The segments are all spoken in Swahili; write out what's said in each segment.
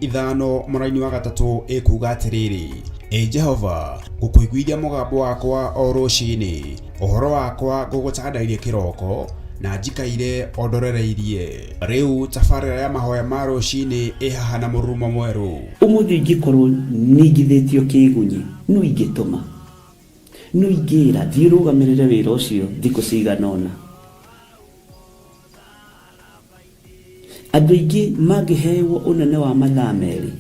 ithano mũraini wa gatatu ikuga atiriri: Jehova, ngukuiguithia mugambo wakwa o ruciini, uhoro wakwa ngugutandairie kiroko na njikaire ondorereirie. Riu tabarĩra ya mahoya ma ruciini ihaha na mũrurumo mweru. Umuthi ingikorwo ningithĩtio kĩgunyi no ingĩtũma, no ingĩra thiĩ rũgamĩrĩre wĩra ũcio thikũ cigana ũna. Andũ aingĩ mangĩheyo ũnene wa mathaa merĩ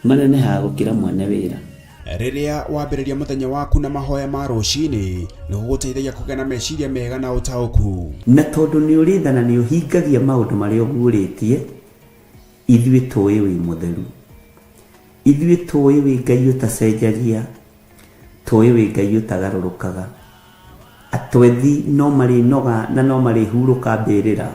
manenehaga gũkĩra mwene wĩra. Rĩrĩa wambĩrĩria mũthenya waku na mahoya ma rũciini nĩ gũgũteithagia kũgĩa na meciria mega na ũtaũku. Na tondũ nĩ ũrĩtha na nĩ ũhingagia maũndũ marĩa ũguũrĩtie, ithuĩ tũĩ wĩ mũtheru, ithuĩ tũĩ wĩ Ngai ũtacenjagia, tũĩ wĩ Ngai ũtagarũrũkaga. Atwethi no marĩnoga na no marĩhurũka mbĩrĩra,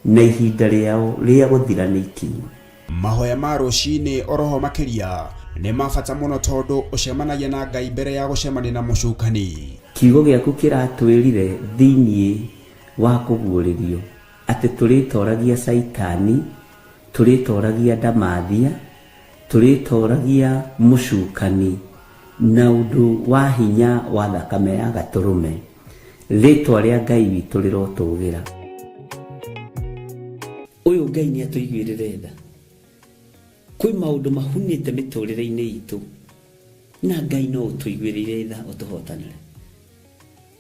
na ihinda rĩao rĩa gũthira nĩ ikinyu. Mahoya ma rũciini oroho makĩria nĩ mabata mũno tondũ ũcemanagia na Ngai mbere ya gũcemania na mũcukani. Kiugo gĩaku kĩratwĩrire thĩiniĩ wa kũguũrĩrio atĩ tũrĩtoragia Saitani, tũrĩtoragia Ndamathia, tũrĩtoragia mũcukani na ũndũ wa hinya wa thakame ya Gatũrũme. Rĩtwa rĩa Ngai witũ rĩrotũgĩra. Ũyũ Ngai nĩ atũiguĩrĩre tha. Kwĩ maũndũ mahunĩte mĩtũrĩre-inĩ itũ na Ngai no ũtũiguĩrĩre tha ũtũhotanĩre.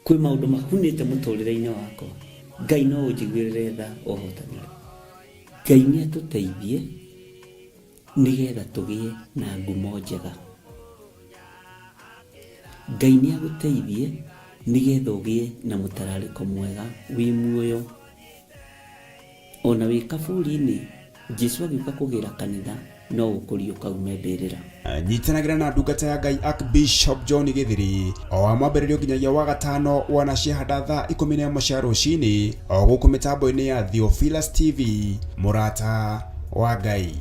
Kwĩ maũndũ mahunĩte mũtũrĩre-inĩ wakwa, Ngai no ũnjiguĩrĩre tha ũhotanĩre. Ngai nĩ atũteithie nĩgetha tũgĩe na ngumo njega. Ngai nĩ agũteithie nĩgetha ũgĩe na mũtararĩko mwega wĩ muoyo. Ona wĩ kaburi-inĩ, Jesũ agĩũka kũgĩra kanitha no ũkũrio kaume mbĩrĩra. Nyitanagĩra na ndungata ya Ngai Archbishop John Gĩthiri o wa mwambĩrĩrio nginyagia wa gatano wana ciahanda thaa 11 cia rũciini o gũkũ mĩtambo-inĩ ya Theophilus TV, mũrata wa Ngai.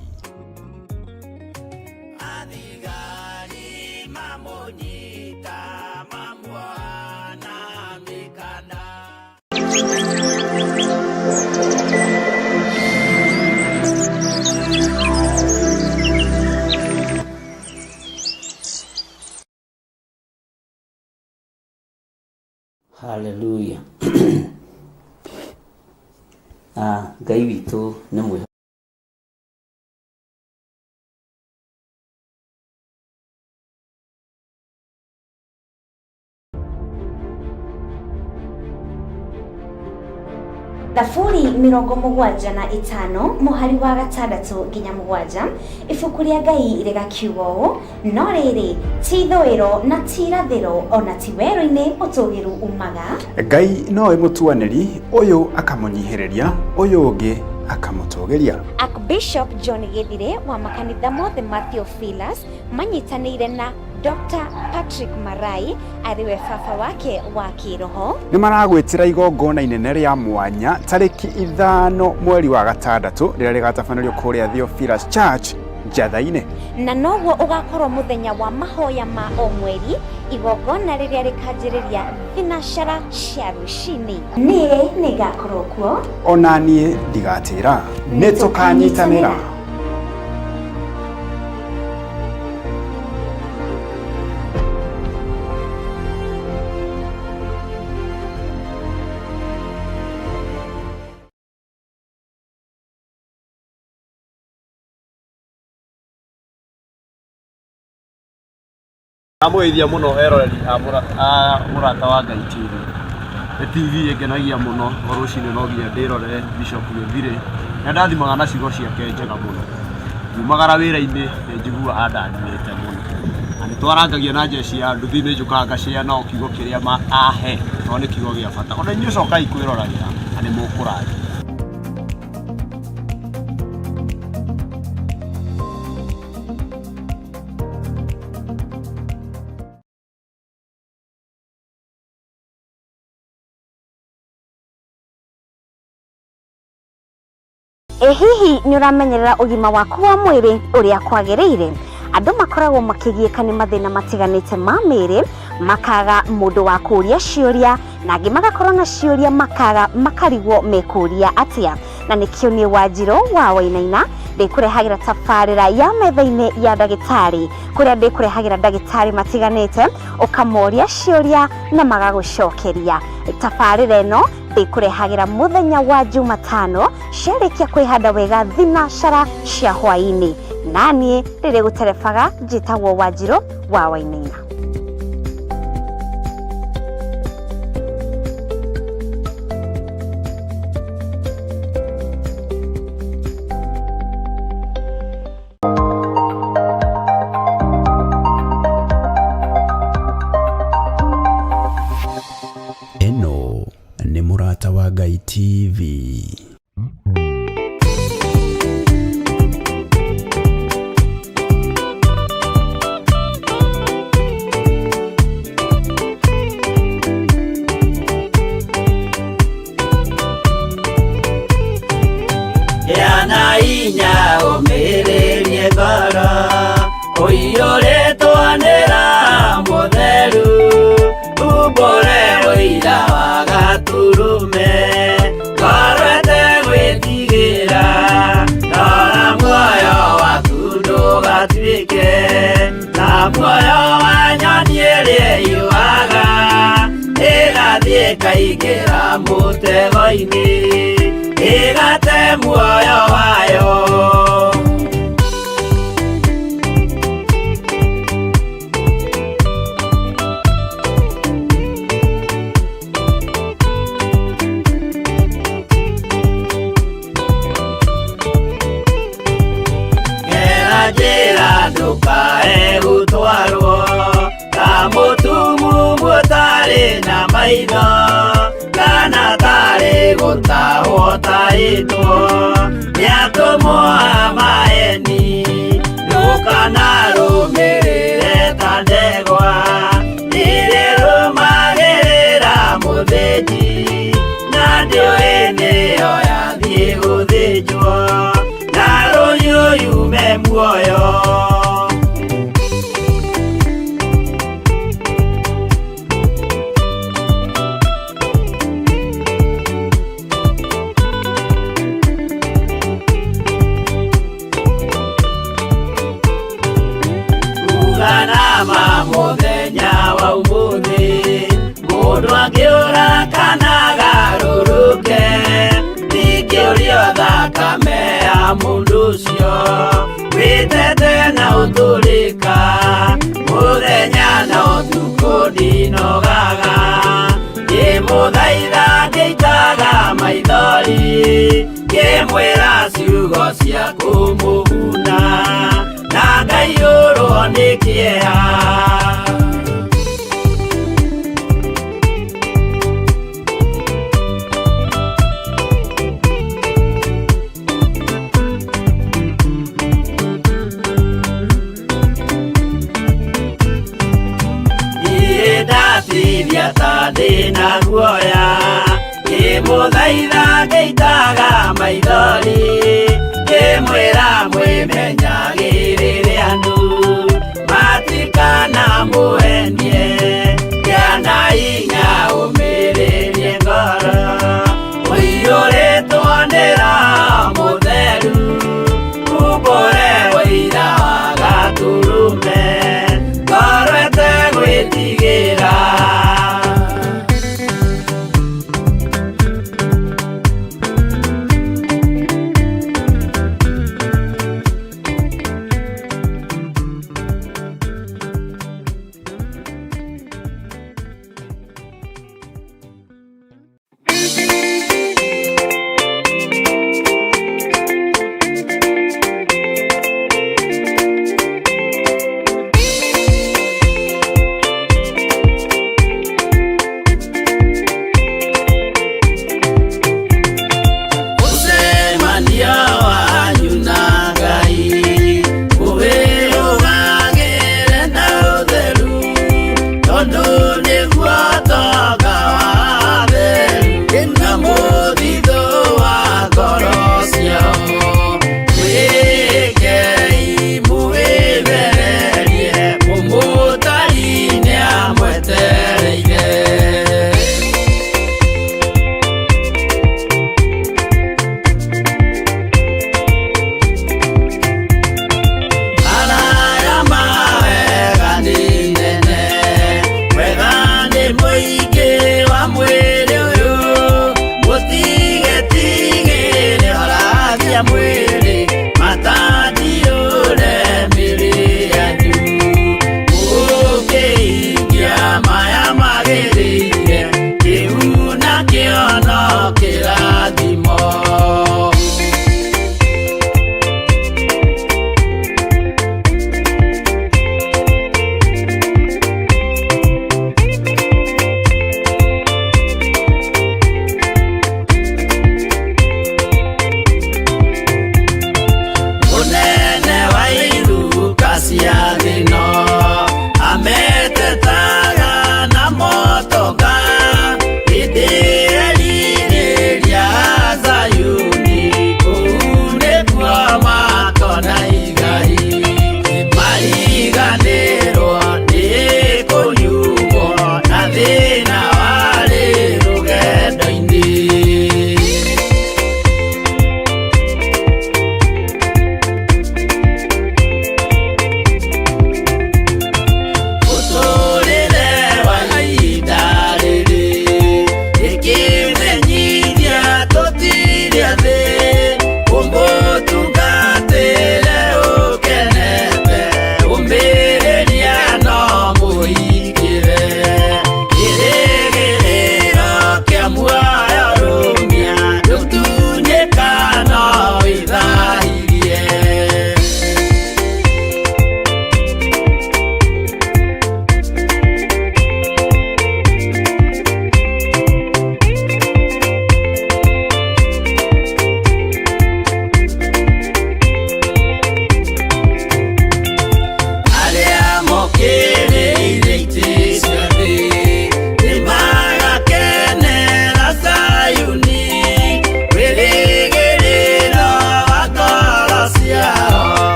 Hallelujah. Ngai witũ nĩ mwega. Thaburi 75 mũhari wa 6 nginya 7. Ibuku rĩa Ngai rĩgakiuga ũũ: no rĩrĩ ti ithũĩro na ti irathĩro ona ti werũ-inĩ ũtũgĩru umaga. Ngai no mũtuanĩri, ũyũ akamũnyihĩrĩria, ũyũ ũngĩ akamũtũgĩria. Archbishop John Gĩthiri wa makanitha mothe ma Theophilus manyitanĩire na Dr. Patrick Marai ariwe baba wake wa kĩroho. Nĩ maragwĩtĩra igongona inene rĩa mwanya tarĩki 5 mweri wa gatandatũ rĩrĩa rĩgatabanĩrio kũrĩa Theophilus Church Njatha-inĩ. Na noguo ũgakorwo mũthenya wa mahoya ma o mweri, igongona rĩrĩa rĩkanjĩrĩria thinacara cia rũciinĩ. Niĩ nĩ ngakorwo kuo, ona niĩ ndigatĩra, nĩ tũkanyitanĩra. Amwĩthia mũno eroreri mũrata wa Ngai TV. TV ĩngenagia mũno o rũciinĩ no nginya ndĩrore Bishop Gĩthiri. Na ndathimaga na ciugo ciake njega mũno. Nyumagara wĩra-inĩ njigua andanĩte mũno. Na nĩtwarangagia na njeci ya nduthi nĩ njũkaga ngacĩa nao kiugo kĩrĩa ahe, no nĩ kiugo gĩa bata. Ona inyuĩ cokai kwĩroragĩra na nĩ mũkũrathimwo. Hihi nĩ ũramenyerera ũgima waku wa mwĩrĩ ũrĩa kwagĩrĩire? Andũ makoragwo makĩgiĩka nĩ mathĩna matiganĩte ma mĩĩrĩ, makaga mũndũ wa kũũria ciũria, na angĩ magakorwo na ciũria makaga makarigwo mekũũria atĩa. Na nĩkĩo niĩ Wanjirũ wa Wainaina ndikurehagira tabarira ya metha-ini ya ndagitari kuria ndikurehagira ndagitari matiganite ukamoria ciuria na magagucokeria. Tabarira ino ndikurehagira muthenya wa Jumatano ciarikia kwihanda wega thinacara cia hwaini, nanie riri guterebaga njitagwo Wanjiru wa Wainaina. Eno ni Murata wa Ngai TV. Yana inya umirerie ngoro uiyuritwo nira mutheru ubore uira wa gaturume korete gwitigira nora muoyo waku ndugatuike na muoyo wa nyoni iria yuaga igathie ikaingĩra mũtego-inĩ igate muoyo wayo. Gera njĩra ndũkae gũtwarwo ta mũtumu mũtarĩ na maitho kana tarĩ gũtahwo tahĩtwo nĩatũmwo maeni ndũkanarũmĩrĩre ta ndegwa ĩrĩrũmagĩrĩra mũthĩnji na ndĩũĩ nĩyo yathiĩ gũthĩnjwo na rũhiũ yume muoyo. Muthenya wa umuthi mundu angiura kana garũrũke ndingĩũrio thakame ya mundu ũcio wĩtete na ũtũrĩka muthenya na ũtukũ ndinogaga ngĩmũthaitha ngĩitaga maithori ngĩmwĩra ciugo cia kũmũguna na ngaiyũrwo nĩ kĩeha. Ndatithia ta ndĩna guoya ngĩmũthaitha ngĩitaga maithori ngĩmwĩra mwĩmenyagĩrĩre andũ matikana mũhenie yana inya ũmĩrĩrie ngoro ũiyũrĩtwo nĩra mũtheru umbũre ũira wa gatũrũme ngorete gwĩtigĩra.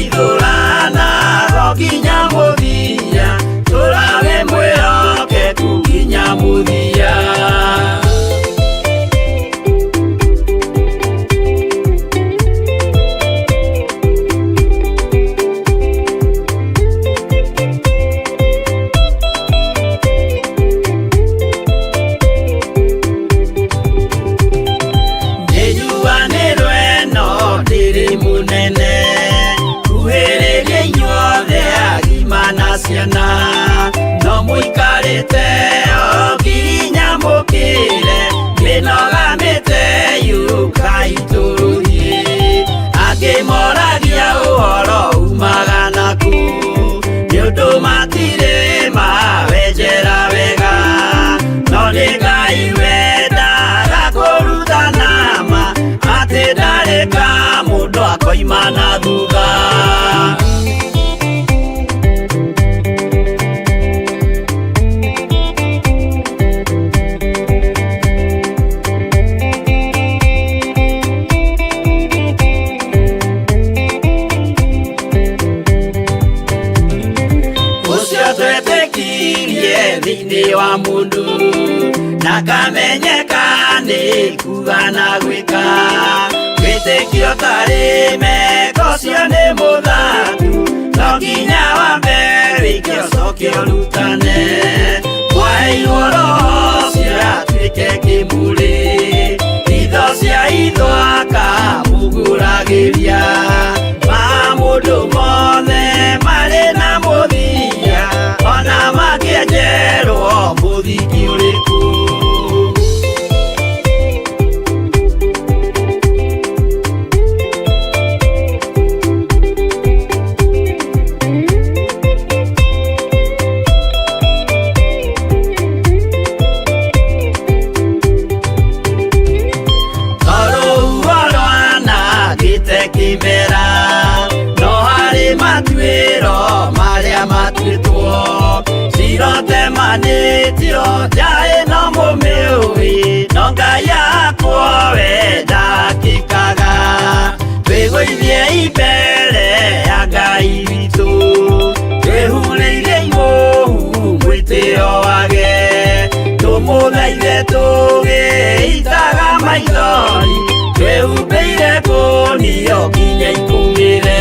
twaithurana gokinya muthia turage mwĩhokeku nginya muthia. No muikarite o nginya mukire minogamite yuka ituruthie angimoragia uhoro umaga naku niundu matire mawenjera wega no ni Ngai wendaga kurutana ma ati ndareka mundu akoima na thutha. Thĩinĩ wa mũndũ na kamenyeka nĩ kuga na gwĩka wĩtĩkio tarĩ meko cio nĩ mũthatu no nginya wambe wĩke ũcoke ũrutane waheirwo roho cio atuĩke kĩmũrĩ itho cia ithwaka muguragĩria ma mũndũ mothe marĩ na mũthia ona makĩenjerwo mũthingi ũrĩkũ. Kimera no harĩ matuĩro marĩa matuĩtwo cirotemanĩtio njaĩ no mũmĩũĩ no Ngai akwo we ndakĩkaga twĩgũithie imbere ya Ngai witũ twĩhurĩire imũhu mwĩtĩo wage tũmũthaithe tũgĩitaga maithori twĩhumbĩire ngũnio nginya ikumĩre.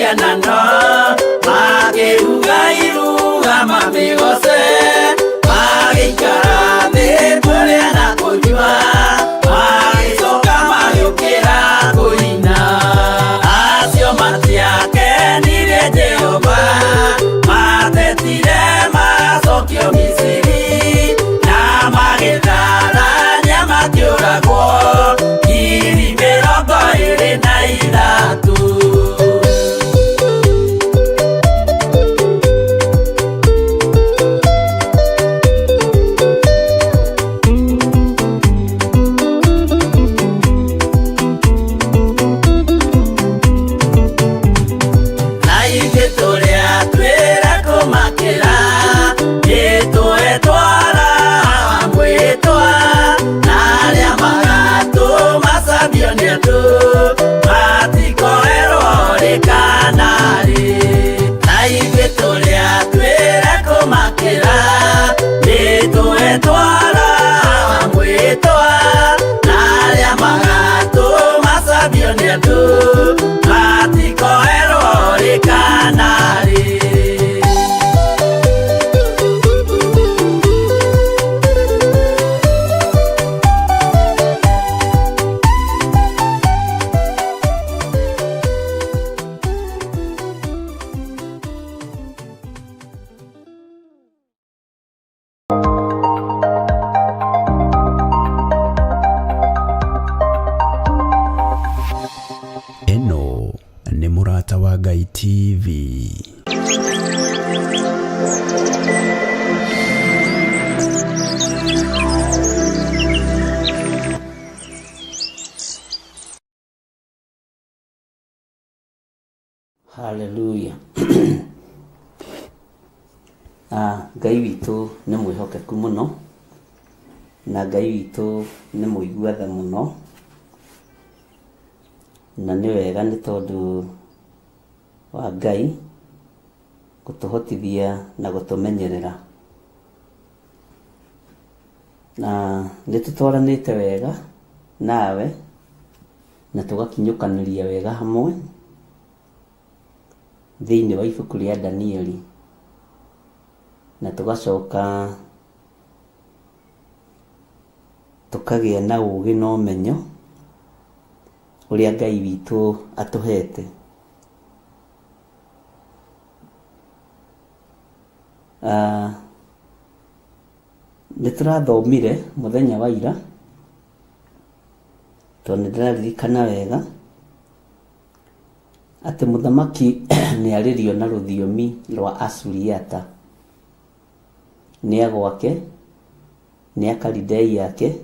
makenano makiruga iruga mamigose magikara thĩ kũrĩa na kũnyua magicoka magĩũkĩra kũina acio matiakenirie Jehova matetire macokio Misiri na magĩtharania makĩũragwo ngiri 23. Eno nĩ Mũrata wa Ngai TV. Hallelujah. Ngai witũ nĩ mwĩhokeku mũno na Ngai witũ nĩ mũiguatha mũno, na nĩ wega nĩ tondũ wa Ngai gũtũhotithia na gũtũmenyerera, na nĩ tũtwaranĩte wega nawe na tũgakinyũkanĩria wega hamwe thĩinĩ wa ibuku rĩa Danieli, na tũgacoka tũkagĩa na ũũgĩ na ũmenyo ũrĩa Ngai witũ atũhete. Nĩ tũrathomire mũthenya wa ira, tondũ nĩ ndĩraririkana wega atĩ mũthamaki nĩ arĩrio na rũthiomi rwa Asuriata, nĩ agwake, nĩ Akalidei yake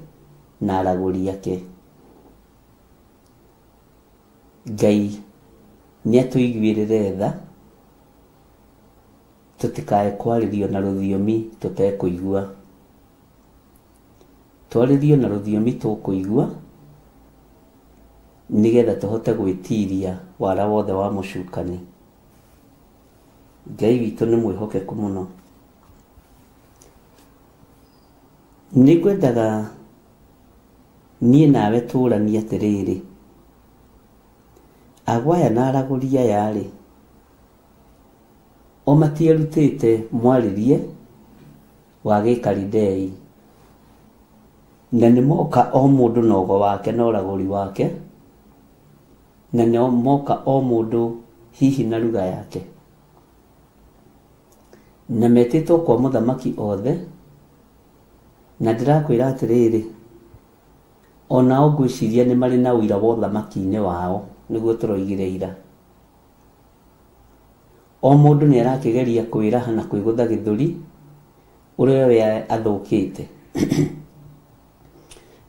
na aragũri yake. Ngai nĩ atũiguĩrĩre tha tũtikae kwarĩrio na rũthiomi tũtekũigua, twarĩrio na rũthiomi tũkũigua nĩgetha tũhote gwĩtiria wara wothe wa mũcukani. Ngai witũ nĩ mwĩhokeku mũno. Nĩ ngwendaga niĩ nawe tũranie atĩrĩrĩ, agwaya na aragũri aya rĩ, o matiarutĩte mwarĩrie wa Gĩkalidei, na nĩ moka o mũndũ na ũgo wake na ũragũri wake, na nĩ moka o mũndũ hihi na lugha yake, na metĩtwo kwa mũthamaki othe. Na ndĩrakwĩra atĩrĩrĩ, onao ngwĩciria nĩ marĩ na ũira wa ũthamaki-inĩ wao, nĩguo tũroigire ira. O mũndũ nĩ arakĩgeria kwĩraha na kwĩgũtha gĩthũri ũrĩa we athũkĩte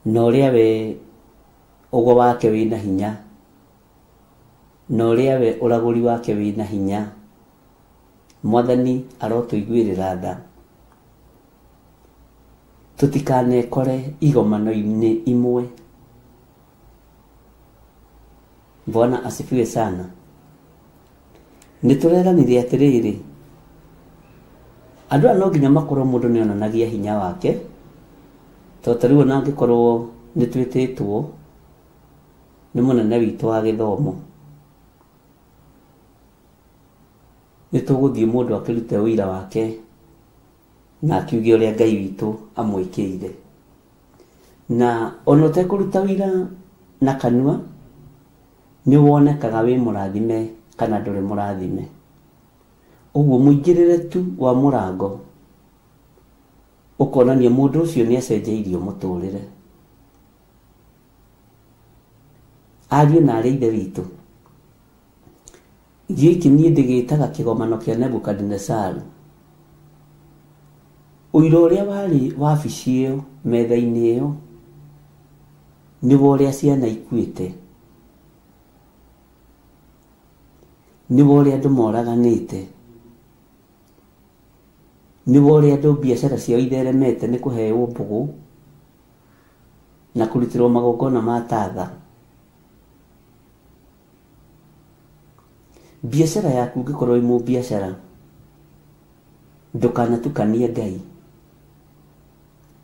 na ũrĩa we ũgo wake wĩna hinya, na ũrĩa we ũragũri wake wĩna hinya. Mwathani arotũiguĩrĩra tha tũtikanekore igomano-inĩ imwe. Bwana asifiwe sana. Nĩ tũreranire atĩrĩrĩ, andũ no nginya makorwo mũndũ nĩ onanagia hinya wake, tondũ rĩu ona angĩkorwo nĩ twĩtĩtwo nĩ mũnene witũ wa gĩthomo, nĩtũgũthiĩ mũndũ akĩrute ũira wake na akiuge ũrĩa Ngai witũ amwĩkĩire. Na ona ũtekũruta ũira na kanua nĩ wonekaga wĩ mũrathime kana ndũrĩ mũrathime. Ũguo mũingĩrĩre tu wa mũrango ũkonania mũndũ ũcio nĩ acenjeirio mũtũrĩre. Ariũ na arĩ ithe witũ, gĩkĩ niĩ ndĩgĩtaga kĩgomano kĩa Nebukadnezaru. Ũira ũrĩa warĩ wabici ĩyo, metha-inĩ ĩyo, nĩguo ũrĩa ciana ikuĩte, nĩguo ũrĩa andũ moraganĩte, nĩguo ũrĩa andũ biacara ciao itheremete nĩ kũheo mbũgũ na kũrutĩrwo magongona ma tatha. Biacara yaku ngĩkorwo imũ biacara, ndũkanatukanie Ngai.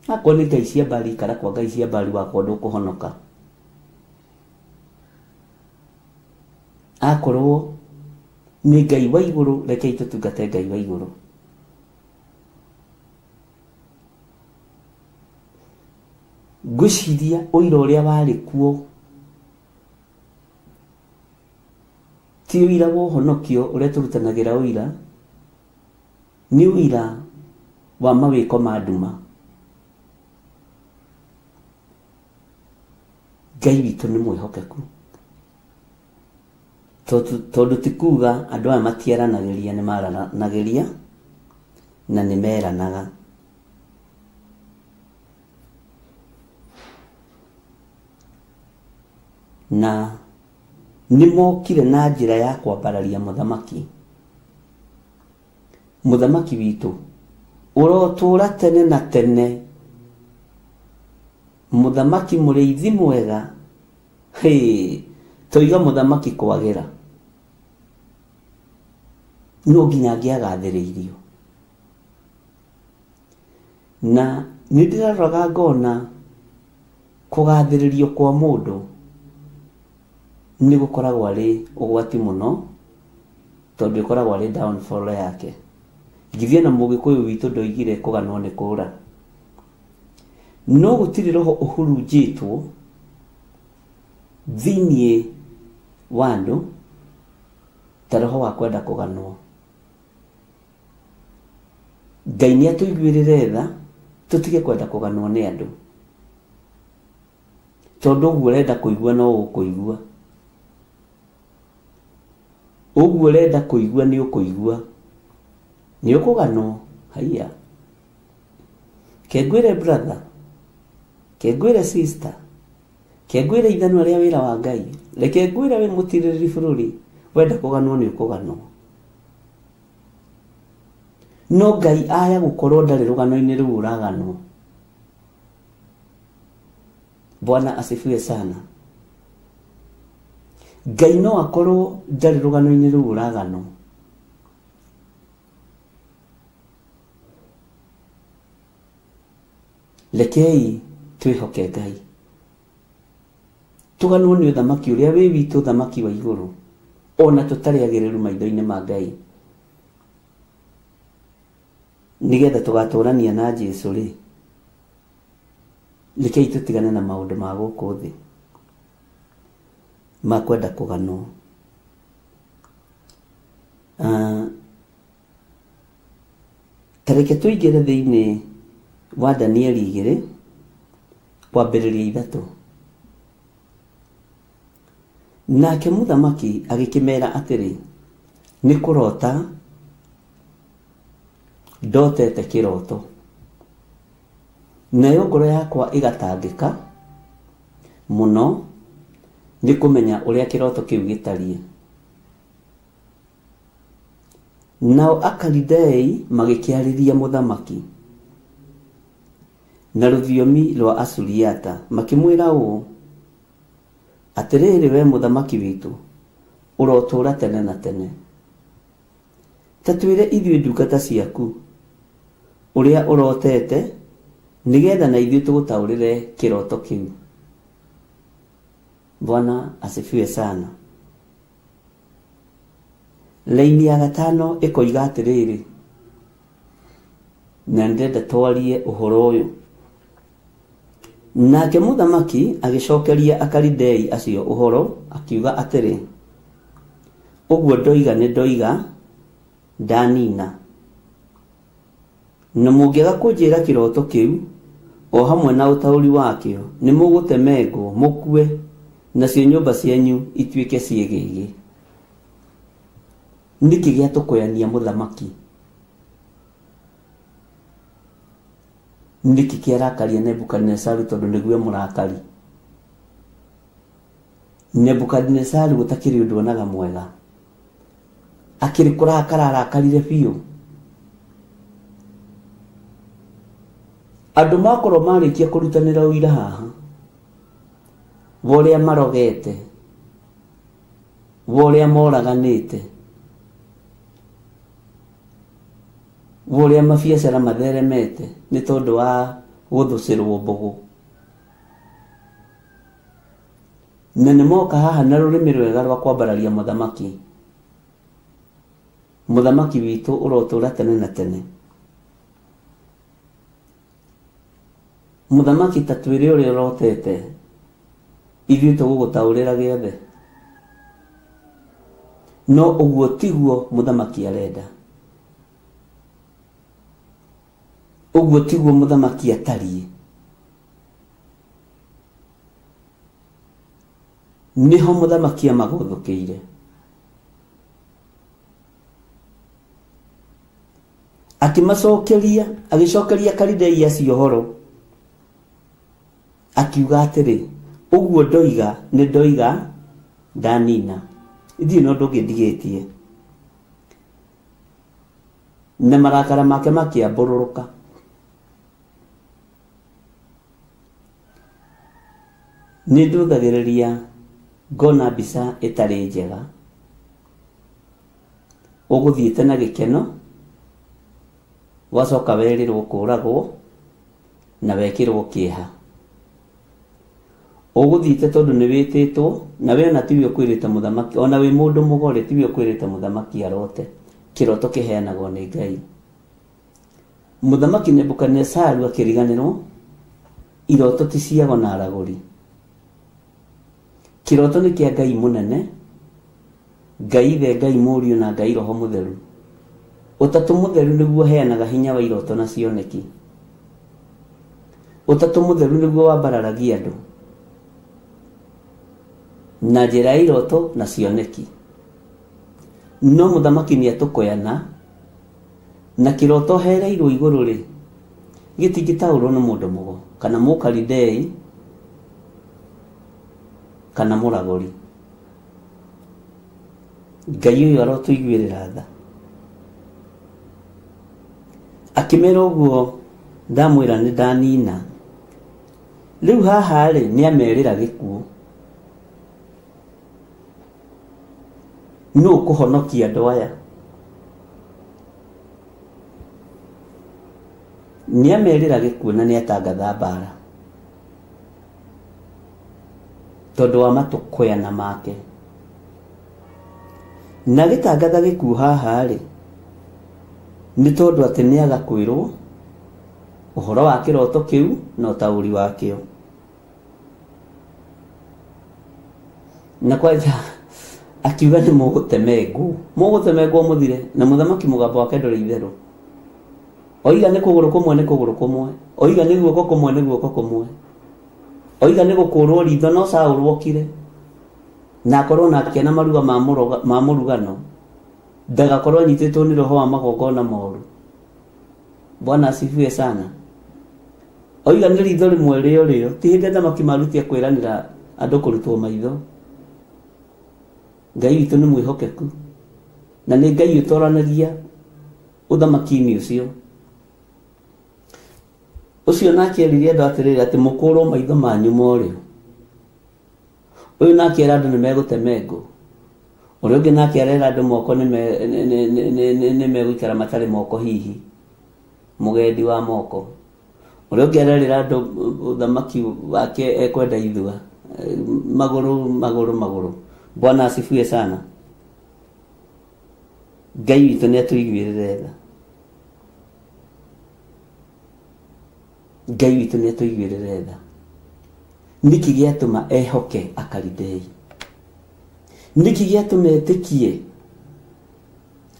Akorwo nĩ Ngai cia Mbari, ikara kwa Ngai cia Mbari, wakwa ndũkũhonoka. Akorwo nĩ Ngai wa igũrũ, rekei tũtungate Ngai wa igũrũ. Ngwĩciria ũira ũrĩa warĩ kuo ti ũira wa ũhonokio ũrĩa tũrutanagĩra ũira, nĩ ũira wa mawĩko ma nduma. Ngai witũ nĩ mwĩhokeku, tondũ ti kuga andũ aya matiaranagĩria, nĩ maranagĩria na nĩ meranaga. Na nĩ mokire na njĩra ya kwambararia mũthamaki. Mũthamaki witũ ũrotũra tene na tene, mũthamaki mũrĩithi mwega. Toiga mũthamaki kwagĩra, no nginya angĩagathĩrĩirio. Na nĩ ndĩraroraga ngona kũgathĩrĩrio kwa mũndũ nĩ gũkoragwo arĩ ũgwati mũno, tondũ ĩkoragwo arĩ downfall yake. Ngithia na Mũgĩkũyũ witũ ndoigire kũganwo nĩ kũũra. No gũtirĩ roho ũhurunjĩtwo thĩiniĩ wa andũ ta roho wa kwenda kũganwo. Ngai nĩ atũiguĩrĩre tha tũtige kwenda kũganwo nĩ andũ, tondũ ũguo ũrenda kũigua no ũkũigua, ũguo ũrenda kũigua nĩ ũkũigua, nĩ ũkũganwo. Haiya, kengwĩre brother, kengwĩre sister, kengwĩre ithanwa rĩa wĩra wa Ngai, reke ngwĩre wĩ mũtirĩrĩ bũrũri, wenda kũganwo nĩ ũkũganwo. No Ngai aya gũkorwo ndarĩ rũgano-inĩ rũu ũraganwo. Bwana asifiwe sana. Ngai no akorwo ndarĩ rũgano-inĩ rũu ũraganwo. Rekei twĩhoke Ngai, tũganwo nĩ ũthamaki ũrĩa wĩ witũ, ũthamaki wa igũrũ, ona tũtarĩ agĩrĩru maitho-inĩ ma Ngai, nĩgetha tũgatũrania na Jesũ rĩ. Rekei tũtigane na maũndũ ma gũkũ thĩ ma kwenda kũganwo. Tareke tũingĩre thĩinĩ wa Danieli 2 kwambĩrĩria 3. Nake mũthamaki agĩkĩmera atĩrĩ, nĩ kũrota ndotete kĩroto, nayo ngoro yakwa ĩgatangĩka mũno nĩ kũmenya ũrĩa kĩroto kĩu gĩtariĩ. Nao Akalidei magĩkĩarĩria mũthamaki na rũthiomi rwa Asuriata, makĩmwĩra ũũ, atĩrĩrĩ we mũthamaki witũ, ũrotũra tene na tene. Ta twĩre ithuĩ ndungata ciaku ũrĩa ũrotete, nĩgetha na ithuĩ tũgũtaũrĩre kĩroto kĩu. Bwana asifiwe sana. Laini ya gatano ikoiga atiriri, na ndenda twarie uhoro uyu. Nake muthamaki agicokeria Akalidei acio uhoro akiuga atiri, uguo ndoiga ni ndoiga ndanina, na mungiaga kunjira kiroto kiu o hamwe na utauri wakio ni mugutemengwo mukue, nacio nyumba cianyu ituike ciegege. Niki gia tukoyania muthamaki? Niki kiarakaria Nebukadnezaru tondu niguo murakari? Nebukadnezaru gutakiri undu onaga mwega, akiri kurakara arakarire biu. Andu makorwo marikia kurutanira uira haha, voria marogete, voria moraganite, voria mabiacara matheremete ni tondu wa guthucirwo mbugu. Na nimoka haha na rurimi rwega rwa kwambararia muthamaki, muthamaki witu urotura tene na tene. Muthamaki tatwire uri urotete, ithuĩ tũgũgũtaũrĩra gĩothe. No ũguo tiguo muthamaki arenda, ũguo tiguo muthamaki atariĩ. Niho muthamaki amagũthũkĩire. Agicokeria Akalidei acio ũhoro akiuga atiri, uguo ndoiga ni ndoiga ndanina, ithiĩ no ndũngĩndigĩtie. Na marakara make makĩambũrũrũka. Nĩ nduthagĩrĩria ngona mbica ĩtarĩ njega, ũgũthiĩte na gĩkeno, wacoka werirwo kũragwo na wekĩrwo kĩeha. Ũgũthiĩte tondu nĩ wĩtĩtwo, na we ona tiwe ũkwĩrĩte muthamaki, ona wĩ mũndũ mũgore tiwe ũkwĩrĩte muthamaki arote. Kiroto kĩheanagwo nĩ Ngai. Muthamaki Nebukadnezaru akĩriganĩrwo, iroto ti ciago na aragũri. Kiroto nĩ kĩa Ngai mũnene, Ngai Ithe, Ngai Mũriũ na Ngai Roho Mũtheru. Ũtatũ Mũtheru nĩguo heanaga hinya wa iroto na cioneki. Ũtatũ Mũtheru nĩguo wambararagia andũ na njĩra ya iroto na cioneki. No muthamaki nĩ atũkoyana, na kiroto hereirwo igũrũ rĩ, gĩtingĩtaũrwo nĩ mũndũ mũgo, kana Mũkalidei, kana mũragũri. Ngai ũyũ arotũiguĩrĩra tha. Akĩmera ũguo ndamwĩra nĩ ndanina. Rĩu haha rĩ nĩ amerĩra gĩkuũ. Nũ kũhonokia andũ aya? Nĩ amerĩra gĩkuũ na nĩ atangatha mbara tondũ wa matũkũyana make. Na gĩtangatha gĩkuũ haha rĩ, nĩ tondũ atĩ nĩ agakwĩrwo ũhoro wa kĩroto kĩu na ũtaũri wakĩo. Na kwanja akiuga nĩ mũgũtemengwo mũthire, na muthamaki mũgambo wake ndũrĩ itherũ. Oiga nĩ kũgũrũ kũmwe nĩ kũgũrũ kũmwe, oiga nĩ guoko kũmwe nĩ guoko kũmwe, oiga nĩ gũkũrwo ritho no caũrwo kire, na akorwo na akĩona maruga ma mũrugano, ndagakorwo anyitĩtwo nĩ roho wa magongona moru. Bwana asifiwe sana. Oiga nĩ ritho rĩmwe rĩo, ti hĩndĩ thamaki maruti kwĩranĩra andũ kũrutwo maitho. Ngai witũ nĩ mwĩhokeku, na nĩ Ngai ũtoranagia ũthamaki-inĩ ũcio. Ũcio nake erire andũ atĩrĩrĩ atĩ mũkũrwo maitho manyu morĩo. Ũyũ nake era andũ nĩ megũtemengwo. Ũrĩa ũngĩ nake arera andũ moko nĩ megũikara matarĩ moko hihi, mũgendi wa moko. Ũrĩa ũngĩ arerĩra andũ ũthamaki wake ekwenda ithua, magũrũ. Bwana asifiwe sana. Ngai witũ nĩ atũiguĩrĩre tha. Ngai witũ nĩ atũiguĩrĩre tha. Nĩkĩ gĩatũma ehoke Akalidei? Nĩkĩ gĩatũma etĩkie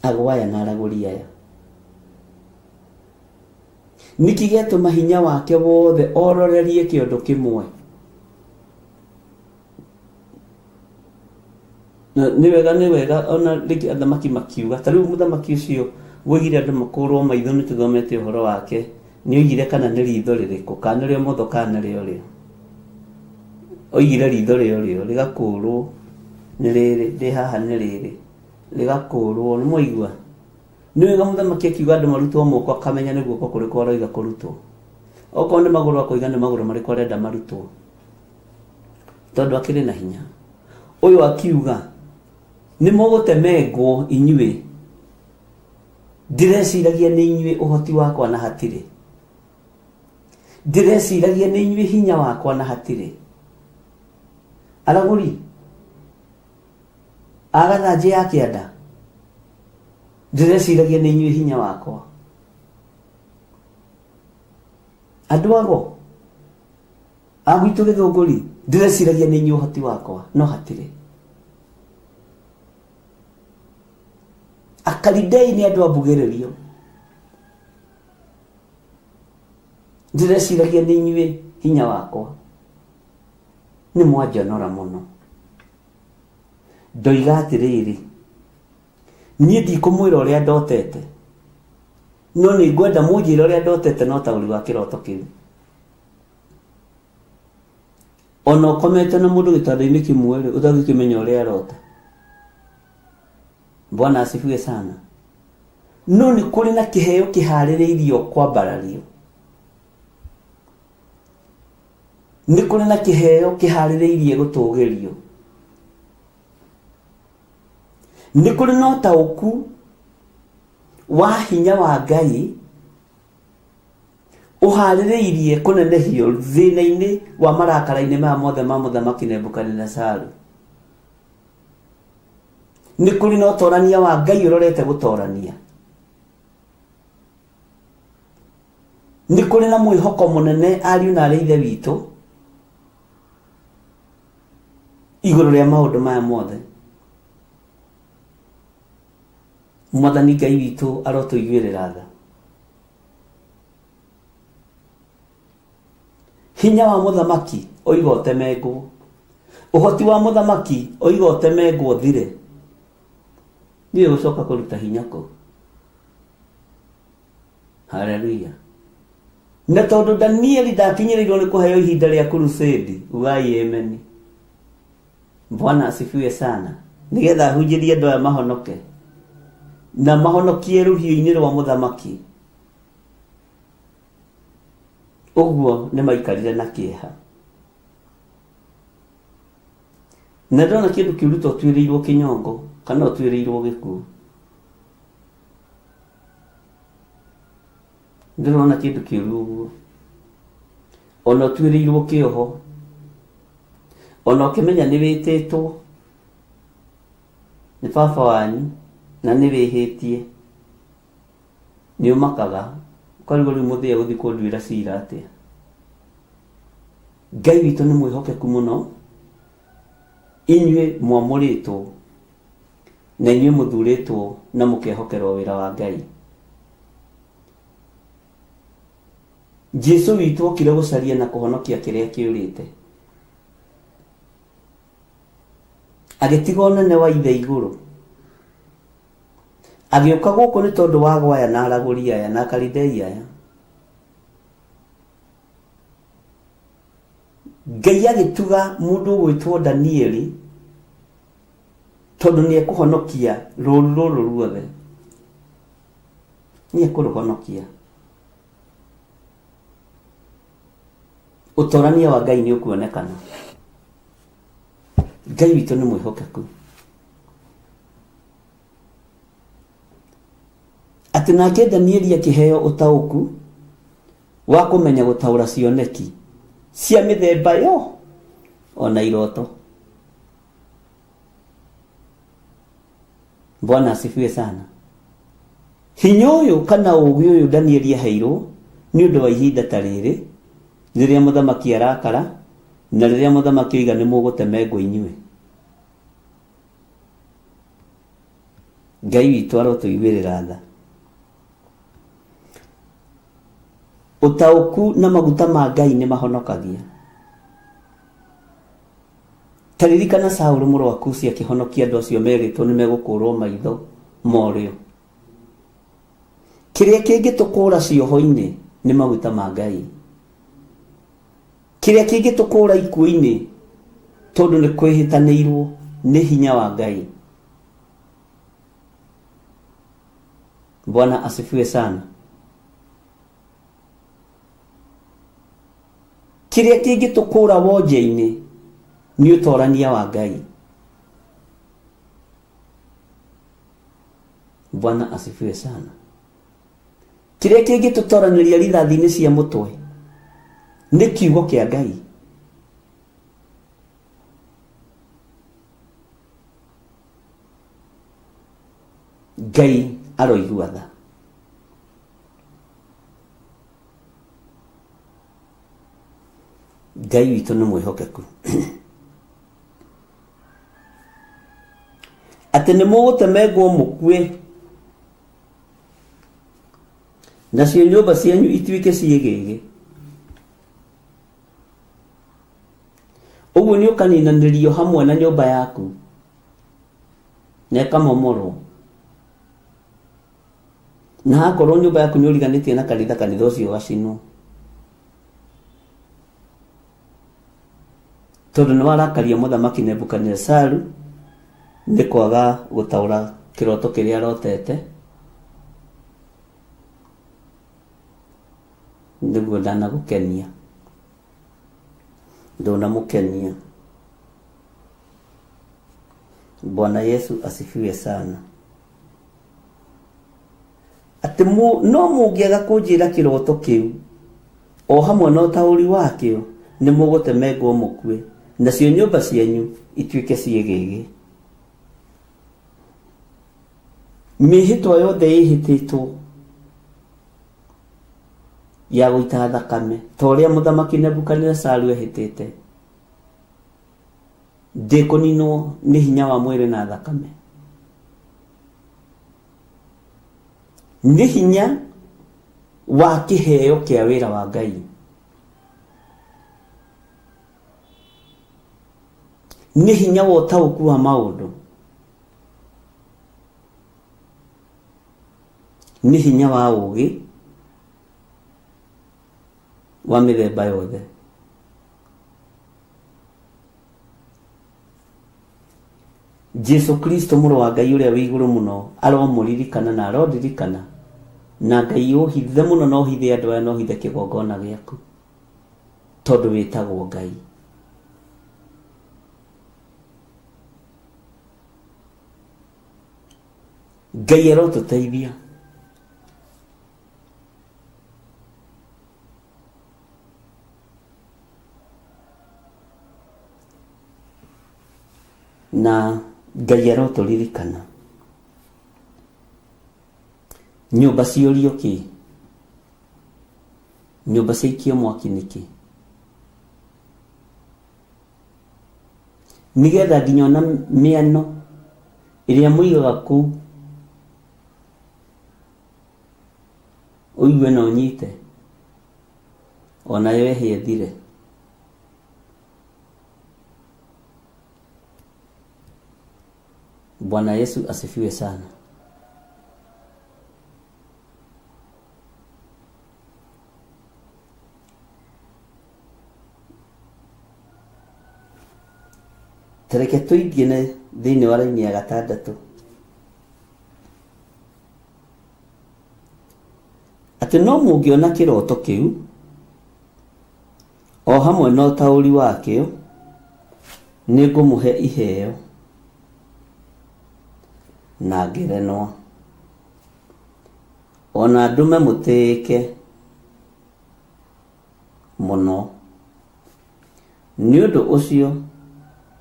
agwaya na aragũri aya? Nĩkĩ gĩatũma hinya wake wothe ororerie kĩondo kĩmwe? Nĩ wega ona rĩngĩ athamaki makiuga, ta rĩu mũthamaki ũcio woigire andũ makũrwo maitho nĩ tũthomete ũhoro wake, nĩ oigire kana nĩ ritho rĩrĩkũ, kana rĩo motho kana rĩo rĩo. Oigire ritho rĩo rĩgakũrwo nĩ rĩrĩ, rĩ haha nĩ rĩrĩ, rĩgakũrwo, nĩ mwaigua. Nĩ wega mũthamaki akiuga andũ marutwo moko akamenya nĩ guoko kũrĩkũ aroiga kũrutwo. Okorwo nĩ magũrũ akoiga nĩ magũrũ marĩkũ arenda marutwo, tondũ akĩrĩ na hinya. Ũyũ akiuga nĩ mũgũtemengwo inyuĩ, ndĩreciragia nĩ inyuĩ ũhoti wakwa na hatirĩ, ndĩreciragia nĩ inyuĩ hinya wakwa na hatirĩ. Aragũri agathanjĩ ya kĩanda, ndĩreciragia nĩ inyuĩ hinya wakwa. Andũ ago agwitũ Gĩthũngũri, ndĩreciragia nĩ inyuĩ ũhoti wakwa no hatirĩ. Akalidei nĩ andũ ambugĩrĩrio, ndĩreciragia nĩ inyuĩ hinya wakwa. Nĩ mwanjonora mũno. Ndoiga atĩrĩrĩ, niĩ ndikũmwĩra ũrĩa ndotete, no nĩ ngwenda mũnjĩre ũrĩa ndotete na ũtaũri wa kĩroto kĩu. Ona ũkomete na mũndũ gĩtanda-inĩ kĩmwe rĩ, ũtangĩkĩmenya ũrĩa arota. Bwana asifiwe sana. No nĩ kũrĩ na kĩheo kĩharĩrĩirio kwambarario. Nĩ kũrĩ na kĩheo kĩharĩrĩirie gũtũgĩrio. Nĩ kũrĩ na ũtaũku wa hinya wa Ngai ũharĩrĩirie kũnenehio thĩna-inĩ wa marakara-inĩ maya mothe ma mũthamaki Nebukadinezaru. Nĩ kũrĩ na ũtorania wa Ngai ũrorete gũtorania. Nĩ kũrĩ na mwĩhoko mũnene ariũ na arĩ ithe witũ igũrũ rĩa maũndũ maya mothe. Mwathani Ngai witũ arotũiguĩrĩra tha. Hinya wa mũthamaki oiga ũtemengwo, ũhoti wa mũthamaki oiga ũtemengwo thire, nĩ gũcoka kũruta hinya kũ. Haleluya. Na tondũ Danieli ndakinyĩrĩirwo nĩ kũheo ihinda rĩa crusade, ugai amen. Bwana asifiwe sana. Nĩgetha hunjĩrie andũ aya mahonoke na mahonokie rũhiũ-inĩ rwa mũthamaki. Ũguo nĩ maikarire na kĩeha. Na ndona kĩndũ kĩuruta ũtuĩrĩirwo kĩnyongo kana ũtuĩrĩirwo gĩkuũ. Ndĩrona kĩndũ kĩũru ũguo. Ona ũtuĩrĩirwo kĩoho, ona ũkĩmenya nĩ wĩtĩtwo nĩ baba wanyu na nĩ wĩhĩtie, nĩ ũmakaga ũkarigwo rĩu mũthia gũthiĩ kũnduĩra cira atĩa. Ngai witũ nĩ mwĩhokeku mũno, inyuĩ mwamũrĩtwo na inyuĩ mũthurĩtwo na mũkehokerwo wĩra wa Ngai. Jesu witũ okire gũcaria na kũhonokia kĩrĩa kĩũrĩte. Agĩtiga ũnene wa ithe igũrũ, agĩũka gũkũ nĩ tondũ wa gwaya na aragũri aya na Akalidei aya. Ngai agĩtuga mũndũ ũgwĩtwo Danieli tondũ nĩ ekũhonokia rũũru rũrũ ruothe, nĩ ekũrũhonokia. Ũtorania wa Ngai nĩ ũkuonekana. Ngai witũ nĩ mwĩhokeku. Atĩ nake Danieli akĩheo ũtaũku wa kũmenya gũtaũra cioneki cia mĩthemba yo ona iroto. Bwana asifiwe sana. hinya uyu kana ugi uyu Danieli aheirwo ni undu wa ihinda ta riri riria muthamaki arakara na riria muthamaki oiga ni mugutemengwo inyue. Ngai witũ arotuiguĩrĩra tha. Ũtaũku na maguta ma Ngai nĩ mahonokagia. Taririkana Saũlũ mũrũ wa Kushi akĩhonokia andũ acio merĩtwo nĩ megũkũrwo maitho morĩo. Kĩrĩa kĩngĩtũkũra cioho-inĩ nĩ maguta ma Ngai. Kĩrĩa kĩngĩtũkũra ikuũ-inĩ tondũ nĩ kwĩhĩtanĩirwo nĩ hinya wa Ngai. Bwana asifiwe sana. Kĩrĩa kĩngĩtũkũra wonje-inĩ nĩ ũtorania wa Ngai. Bwana asifiwe sana. Kĩrĩa kĩngĩtũtoranĩria rithathi-inĩ cia mũtwe nĩ kiugo kĩa Ngai. Ngai aroigua tha. Ngai witũ nĩ mwĩhokeku. Atĩ nĩ mũgũtemengwo mũkue nacio nyũmba cianyu ituĩke ciĩgĩgĩ. Ũguo nĩ ũkaninanĩrio hamwe na nyũmba yaku na ĩkamomorwo. Na hakorwo nyũmba yaku nĩ ũriganĩtie na kanitha ũcio ũgacinwo. Tondũ nĩ warakaria mũthamaki Nebukadnezaru nĩ kwaga gũtaũra kĩroto kĩrĩa arotete. Nĩguo ndanagũkenia. Ndũnamũkenia. Bwana Yesu asifiwe sana. Atĩ no mũngĩaga kũnjĩra kĩroto kĩu o hamwe na ũtaũri wakĩo nĩ mũgũtemengwo mũkue nacio nyũmba cianyu ituĩke ciĩgĩgĩ. Mĩhĩtwa yothe ĩhĩtĩtwo ya gũita thakame ta ũrĩa mũthamaki Nebukadnezaru ehĩtĩte ndĩkũninwo nĩ hinya wa mwĩrĩ na thakame. Nĩ hinya wa kĩheo kĩa wĩra wa Ngai. Nĩ hinya wa ũtaũku wa maũndũ. Nĩ hinya wa ũũgĩ wa mĩthemba yothe. Jesu Kristo mũrũ wa Ngai ũrĩa wĩ igũrũ mũno aromũririkana na arondirikana. Na Ngai ũhithe mũno na ũhithe andũ aya na ũhithe kĩgongona gĩaku tondũ wĩtagwo Ngai. Ngai arotũteithia. Na Ngai arotũririkana. Nyũmba ciũrio kĩ? Nyũmba ciaikio mwaki nĩkĩ? Nĩgetha nginya ona mĩano ĩrĩa mũigaga kũu ũigue na ũnyite onayo ehie thire. Bwana Yesu asifiwe sana. Tereke tuingine thĩinĩ wa raini ya 6. Atĩ no mũngĩona kĩroto kĩu o hamwe na ũtaũri wakĩo nĩ ngũmũhe iheo na ngerenwa ona ndume mũtĩĩke mũno. Nĩ ũndũ ũcio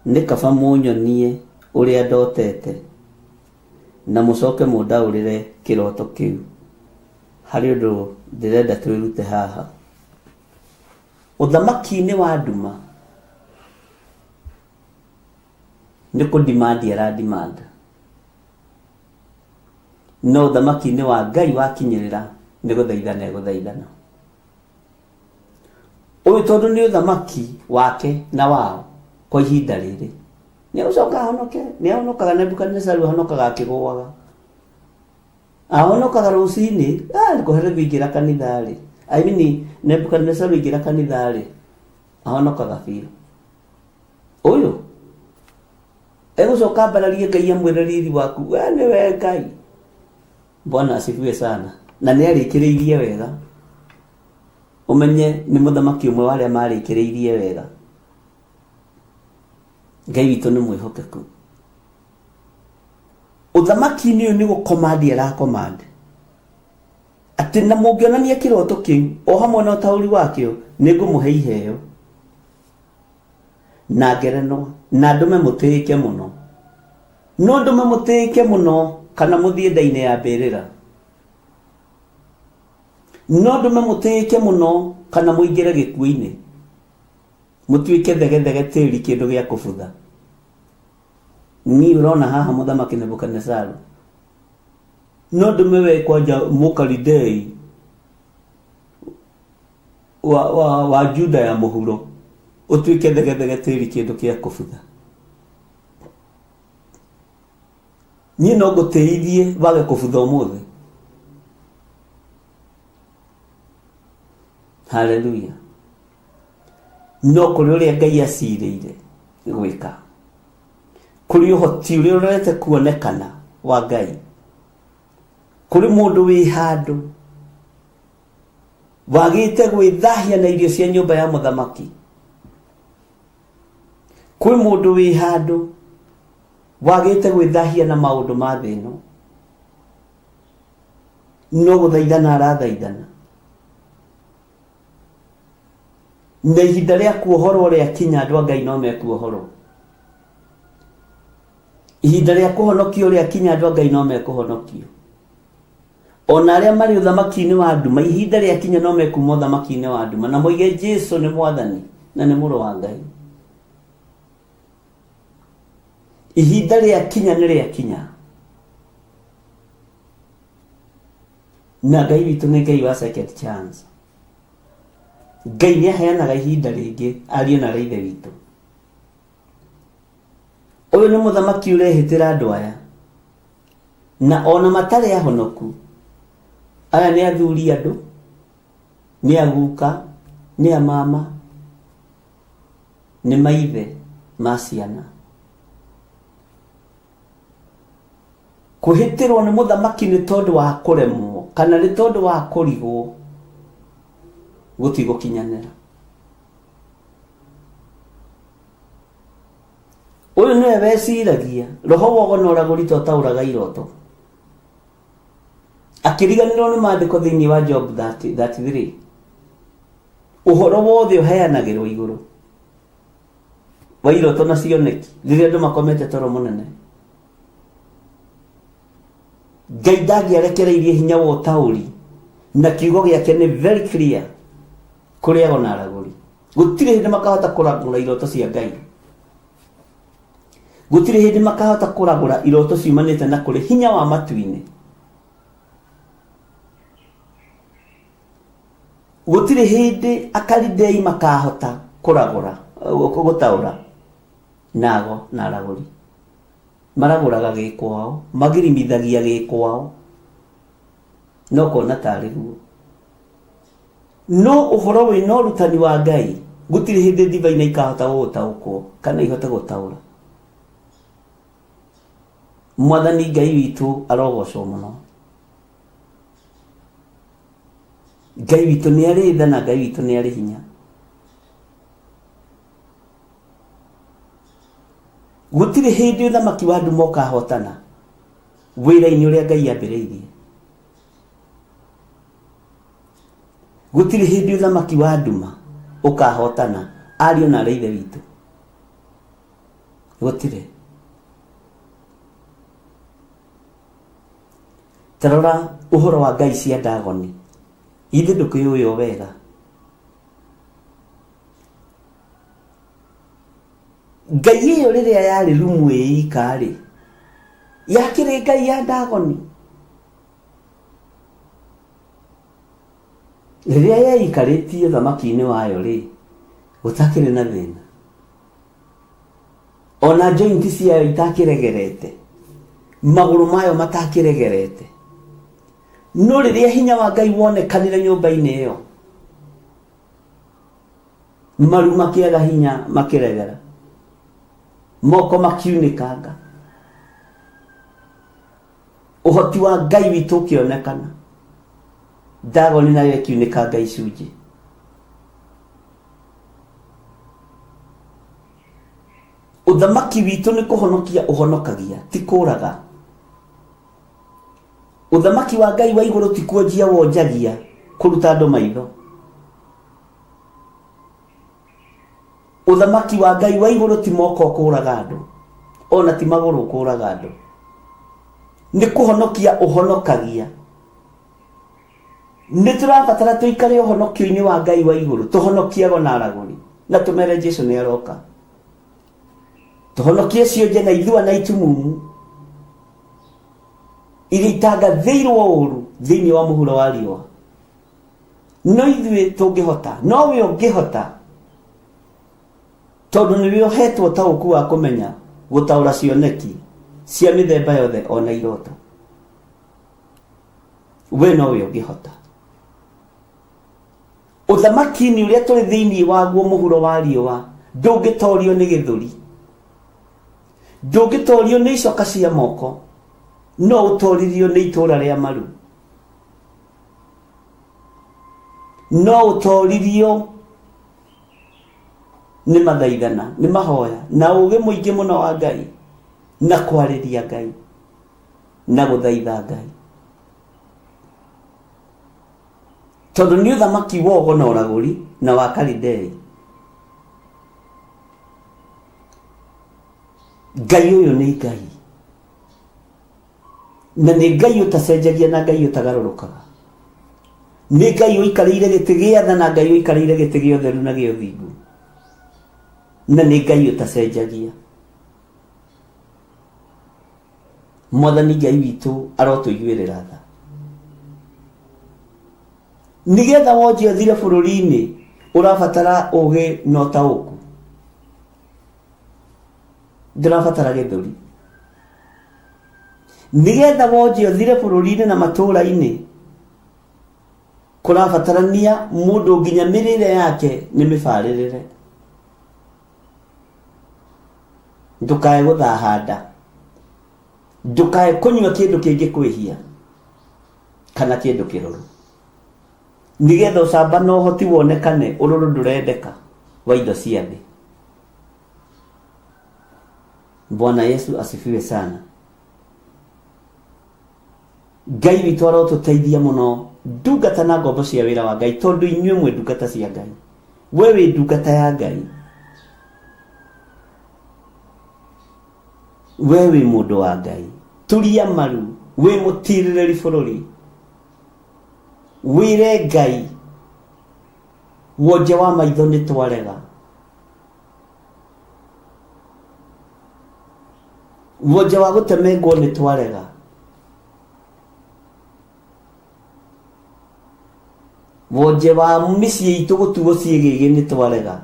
nĩ kaba mũnyonie ũrĩa ndotete na mucoke mundaurire kiroto kiu. Hari undu ndirenda twirute haha. Uthamaki-ini wa nduma ni kudimandi aradimand, no uthamaki-ini wa Ngai wakinyirira ni guthaithana eguthaithana. Uyu tondu ni uthamaki wake na wao kwa ihinda riri, ni ucoka ahonoke, ni ahonokaga Nebukadnezaru, ahonokaga akigwaga, ahonokaga rucini, kuherethi ingira kanithari. I mean Nebukadnezaru ingira kanithari, ahonokaga biu. Uyu egucoka mbararie Ngai amwire riri waku, we ni we Ngai. Bwana asifiwe sana. Na ni arikiriirie wega. Umenye ni muthamaki umwe wale marikiriirie wega. Ngai witu ni mwihokeku. Uthamaki ni ni gukomandi ara command. Ati na mungionania kiroto kiu o hamwe na utauri wakio ni ngumuhe iheo na ngerenwa na ndume mutike muno. No ndume mutike muno kana muthie ndaine ya mbirira. No ndume mutike muno kana muingire gikuini, mutuike thegethege tiri kindu gia kubutha. Ni urona haha muthamaki Nebukadnezaru, no ndume we kwanja Mukalidei wa Juda ya muhuro, utuike thegethege tiri kindu gia kubutha. Ni no guteithie wage kubutha umuthi. Hallelujah. No kuri uria Ngai acirĩire gwika, kuri uhoti uria urete kuonekana wa Ngai, kuri mundu wi handu wagite gwithahia na irio cia nyumba ya muthamaki, kuri mundu wi handu wagite gwithahia na maundu ma thino, no guthaithana arathaithana. Na ihinda ria kuohorwo ria kinya andu a Ngai no mekuohorwo. Ihinda ria kuhonokio ria kinya andu a Ngai no mekuhonokio. Ona aria mari uthamaki-ini wa nduma ihinda ria kinya no mekuma uthamaki-ini wa nduma na moige Jesu ni mwathani na ni muru wa Ngai. Ihinda ria kinya ni ria kinya. Na Ngai witu ni Ngai wa second chance. Ngai ni aheanaga ihinda ringi arie na Ithe witu. Uyu ni muthamaki urehitira andu aya, na ona matari ahonoku. Aya ni athuri andu, ni aguka, ni amama, ni maithe ma ciana. Kuhitirwo ni muthamaki ni tondu wa kuremwo kana ni tondu wa kurigwo gutigokinyanira. Uyu niwe weciragia roho wogo noraguri totauraga iroto, akiriganirwo ni maandiko thiini wa Job 33. Uhoro wothe uheanagirwo iguru wa iroto na cioneki riria andu makomete toro munene. Ngai ndangiarekereirie hinya wa utauri na kiugo giake ni very clear kuri ago na araguri. Gutire hindi makahota kuragura iroto cia Ngai, gutire hindi makahota kuragura iroto ciumanite na kuri hinya wa matu-ini. Gutire hindi Akalidei makahota kuragura gutaura nago na araguri. Maraguraga gikwao, magirimithagia gikwao, no kona tari guo. No uhoro we no rutani wa Ngai gutire hindi divaina ikahota gutaukwo kana ihota gutaura. Mwathani Ngai witu arogocwo muno. Ngai witu ni ari tha na Ngai witu ni ari hinya. Gutire hindi uthamaki wa ndumo kahotana wira-ini uria Ngai ambiriirie. Gutire hindi uthamaki wa nduma ukahotana ario na Ithe witu. Gutire. tarora uhoro wa ngai cia ndagoni ithe ndukiyuyo wega ngai iyo riria yari rumu ikari yakire ngai ya ndagoni riria yaikaritie thamaki-ini wayo ri gutakire na thina ona joint ciayo itakiregerete maguru mayo matakiregerete no riria hinya wa ngai wonekanire nyumba-ini iyo maru makiaga hinya makiregera moko makiunikanga uhoti wa ngai witu ukionekana ndagoni nayo ikiunikanga icunji uthamaki witu ni kuhonokia uhonokagia ti kuraga uthamaki wa ngai wa iguru ti kuonjia wonjagia kuruta andu maitho uthamaki wa ngai wa iguru ti moko kuraga andu ona ti maguru kuraga andu ni kuhonokia uhonokagia ni turabatara tuikare uhonokio-ini wa ngai wa iguru tuhonokiago na araguri na tumere Jesu ni aroka tuhonokie cionje na ithua na itumumu iria itangathĩirwo ũru thĩinĩ wa mũhuro wa riũa no ithuĩ tũngĩhota no we ũngĩhota tondũ nĩwe ũhetwo taũku wa kũmenya gũtaũra cioneki cia mĩthemba yothe ona iroto we no we ũngĩhota ũthamaki-inĩ ũrĩa tũrĩ thĩinĩ waguo mũhuro wa riũa ndũngĩtorio nĩ gĩthũri ndũngĩtorio nĩ icoka cia moko no ũtoririo nĩ itũũra rĩa maru no ũtoririo nĩ mathaithana nĩ mahoya na ũũgĩ mũingĩ mũno wa ngai na kwarĩria ngai na gũthaitha ngai tondũ nĩ ũthamaki wa ũgo na ũragũri na wa Kalidei ngai ũyũ nĩ ngai na nĩ ngai ũtacenjagia na ngai ũtagarũrũkaga nĩ ngai ũikarĩire gĩtĩ gĩa tha na ngai ũikarĩire gĩtĩ gĩa ũtheru na gĩa ũthingu na nĩ ngai ũtacenjagia mwathani ngai witũ arotũiguĩrĩra tha nigetha wonje ũthire bũrũri-inĩ ũrabatara ũũgĩ na ũtaũku ndũrabatara gĩthũri nigetha wonje ũthire bũrũri-inĩ na matũũra-inĩ kũrabatarania mũndũ nginya mĩrĩre yake nĩ mĩbarĩrĩre ndũkae gũthaha nda ndũkae kũnyua kĩndũ kĩngĩ kwĩhia kana kĩndũ kĩrũrũ nigetha ũcamba na ũhoti wonekane ũrũrũ ndũrendeka wa indo cia thĩ Bwana Yesu asifiwe sana ngai witũ arotũteithia mũno ndungata na ngombo cia wĩra wa ngai tondũ inyuĩ mwĩ ndungata cia ngai we wĩ ndungata ya ngai we wĩ mũndũ wa ngai turia maru wĩ mũtirĩrĩri bũrũri wĩre ngai wonje wa maitho nĩ twarega wonje wa gũtemengwo nĩ twarega wonje wa mĩciĩ itũ gũtuo ciĩgĩgĩ nĩ twarega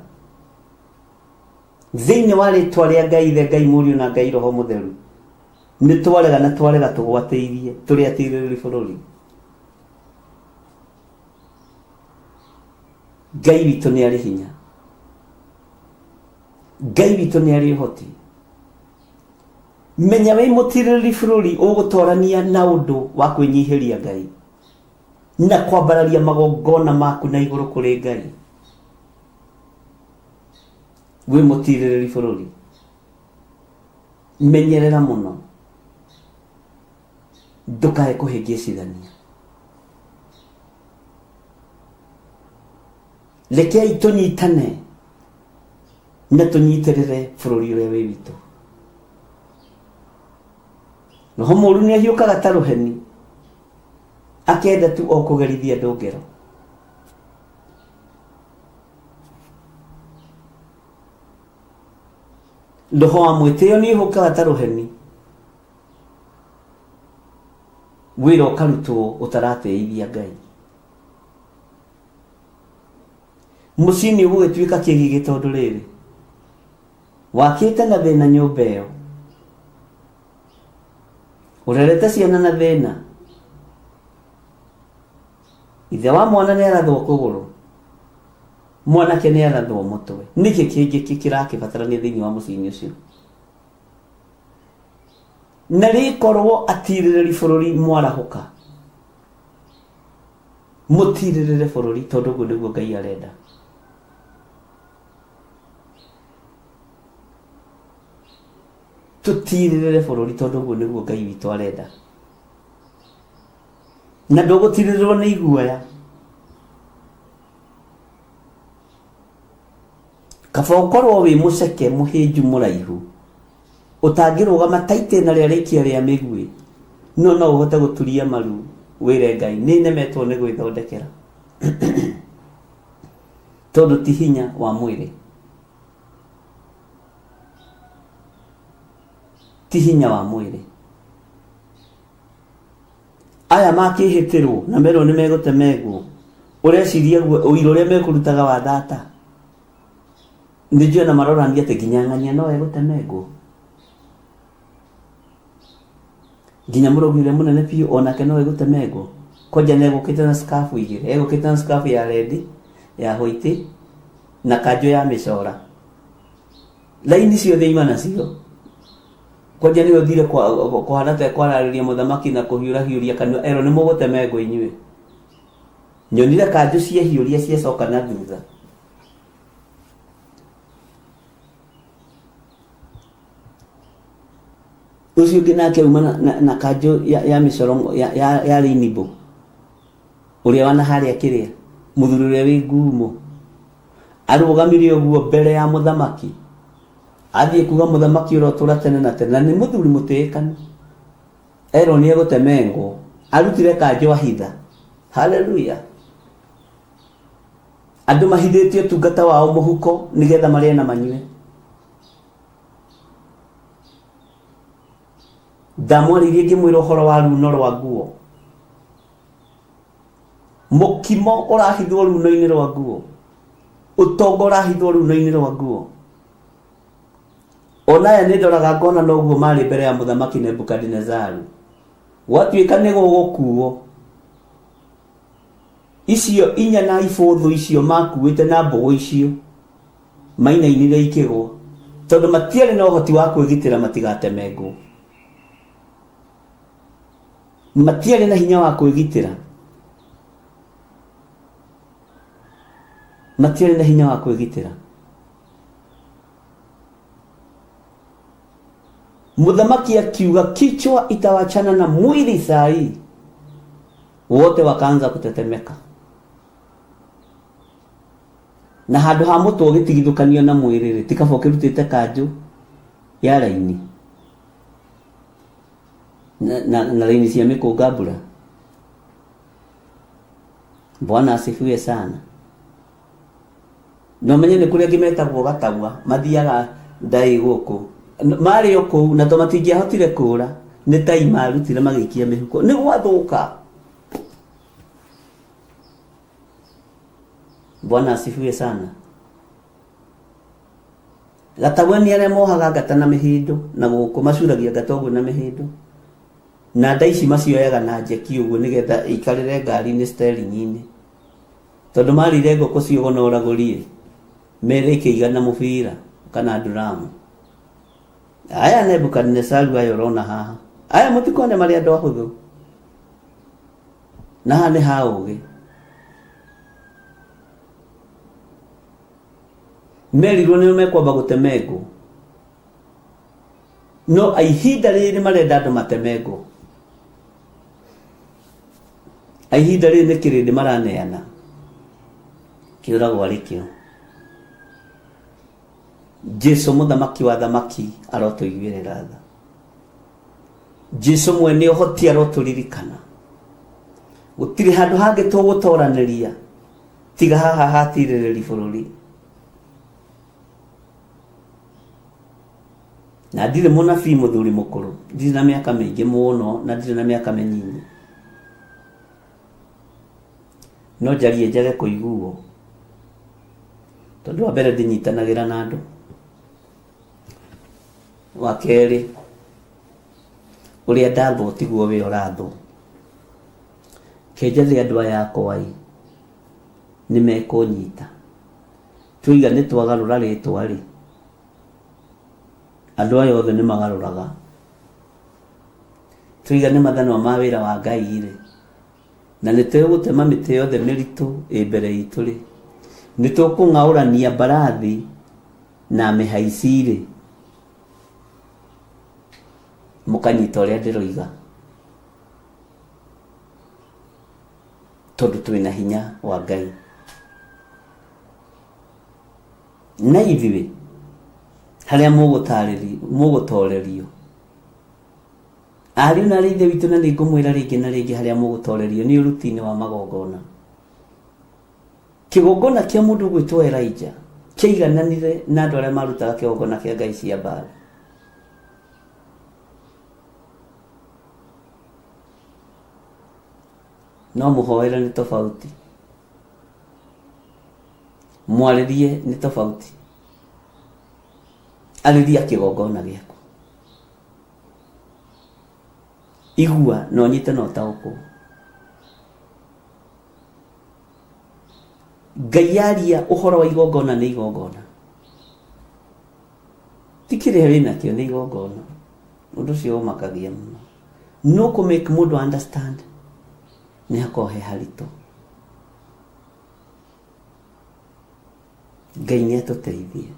thĩinĩ wa rĩtwa rĩa ngai ithe ngai mũriũ na ngai roho mũtheru nĩ twarega na twarega tũgwatĩirie tũrĩ atirĩrĩri bũrũri ngai witũ nĩ arĩ hinya ngai witũ nĩ arĩ ũhoti menya wĩ mũtirĩrĩri bũrũri ũgũtwarania na ũndũ wa kwĩnyihĩria ngai na kwambararia magongona maku na igũrũ kũrĩ ngai wĩ mũtirĩrĩri bũrũri menyerera mũno ndũkae kũhĩngĩcithania rekei tũnyitane na tũnyitĩrĩre bũrũri ũrĩa wĩ witũ roho mũũru nĩ ahiũkaga ta rũheni akenda tu o kugerithia ndungero. Ndoho wa mwitio ni hukaga ta ruheni, wira ukarutwo utarateithia Ngai. Mucini ugwituika kigigi tondu riri wakite na thina nyumba iyo, urerete ciana na thina, ithe wa mwana ni arathwo kuguru, mwanake ni arathwo mutwe, niki kingi kirakibatarania thiini wa mucini ucio. Na rikorwo atiririri bururi mwarahuka, mutiririre bururi tondu guo niguo Ngai arenda. Tutiririre bururi tondu guo niguo Ngai witu arenda. Na ndugutirirwo ni iguoya. Kaba ukorwo wi muceke muhinju muraihu, utangirugama taitena ria rikia ria migwi, no uhote guturia maru wire Ngai ni nemetwo ni gwithondekera. Tondu ti hinya wa mwiri, ti hinya wa mwiri. Aya makihitirwo na mero ni megutemegwo, ureciria uiro ria mekurutaga wa data ndijo na marorania te ginyang'ania no egutemegwo. Ginya murogire munene piu onake no egutemegwo. Koja negukite na scarf igire, egukite na scarf ya red, ya white na kajo ya micora. Laini cio theima nacio. Koja ni uthire kwa harate kwarariria muthamaki na kuhiura kanwa ero ni mugutemegwo inyue. Nyonire kajo cia hiuria cia coka na thutha. Ucio ginake uma na kajo ya micoro ya rinibo. Uria wana haria kiria muthuri uria wi ngumo arugamirie uguo mbere ya muthamaki, athie kuga muthamaki urotura tene na tene, na ni muthuri mutikanu, ero ni egutemengwo, arutire kajo ahitha. Haleluya. Andu mahithitio tungata wao muhuko nigetha marie na manyue. Ndamwaririe ngimwira uhoro wa runo rwa nguo, mukimo urahithwo runo-ini rwa nguo, utongo urahithwo runo-ini rwa nguo. Onaya nindoraga ngona noguo mari mbere ya muthamaki Nebukadnezaru, gwatuika ni gugukuo. Icio inya na ibuthu icio makuite na mbogo icio maina-inire ikigwo, tondu matiari na uhoti wa kwigitira matigatemengwo. Matiari na hinya wa kwigitira, matiari na hinya wa kwigitira. Muthamaki akiuga kichwa itawachana na mwili sai, wote wakaanza kutetemeka. Na handu ha mutwe gitigithukanio na mwiriri tikabo kirutite kanju ya laini na laini cia mikunga mbura. Bwana asifiwe sana. No menye ni kuria gimetagwo gatagwa mathiaga ndai guku mari oku na to matingiahotire kura ni tai marutire magikia mihuko ni gwathuka. Bwana asifiwe sana. Gatagwa ni aria mohaga ngata na mihindo na guku macuragia gatogu na mihindo, na ndaici macioyaga na njeki uguo nigetha ikarire ngari-ini steering-ini, tondu marire ngũkũ ciũgo na ũragũrie mere ikĩigana mũbira kana nduramu. Aya Nebukadnezaru aya ũrona haha, aya mũtikone marĩ andũ ahũthũ, na haha nĩ ha ũgĩ. Merirwo nĩo mekwamba gũtemengwo, no ihinda rĩrĩ marenda andũ matemengwo. Ihinda rĩrĩ nĩ kĩrĩndĩ maraneana kĩũragwo arĩkĩo. Jesu muthamaki wa thamaki arotũiguĩrĩra tha. Jesu mwene ũhoti arotũririkana. gutire handu hange tugutoraniria tiga haha hatirĩrĩri bũrũri. Na ndirĩ mũnabii mũthuri mũkũrũ, ndirĩ na mĩaka mĩingĩ mũno na ndirĩ na mĩaka mĩnyinyi, no njarie njage kũiguo tondũ wa mbere ndinyitanagĩra na andũ, wa kerĩ ũrĩa ndathwo tiguo we ũrathwo. Kenjathe andũ aya akwa nĩ mekũnyita tũiga nĩ twagarũra rĩtwa rĩ, andũ aya othe nĩ magarũraga. Tũiga nĩ mathanwa ma wĩra wa Ngai rĩ, na nĩ tũgũtema mĩtĩ yothe mĩritũ mbere itũ rĩ, nĩ tũkũng'aũrania mbarathi na mĩhaici rĩ, mũkanyita ũrĩa ndĩroiga, tondũ twĩna hinya wa Ngai. Na ithuĩ harĩa mũgũtorerio ariũ na ithe witũ, na nĩ ngũmwĩra rĩngĩ na rĩngĩ, harĩa mũgũtorerio nĩ ũruti-inĩ wa magongona. Kĩgongona kĩa mũndũ gwĩtwo Elijah kĩaigananire na andũ arĩa marutaga kĩgongona kĩa ngai cia Baali. No mũhoere nĩ tofauti, mwarĩrie nĩ tofauti. Arĩria kĩgongona gĩaku, igua na ũnyite na ũtaũkwo. Ngai yaria ũhoro wa igongona nĩ igongona, tikĩrĩa wĩnakĩo nĩ igongona. Ũndũ ũcio ũmakagia mũno, no kũ make mũndũ understand nĩ hakorwo he haritũ. Ngai nĩ atũteithie.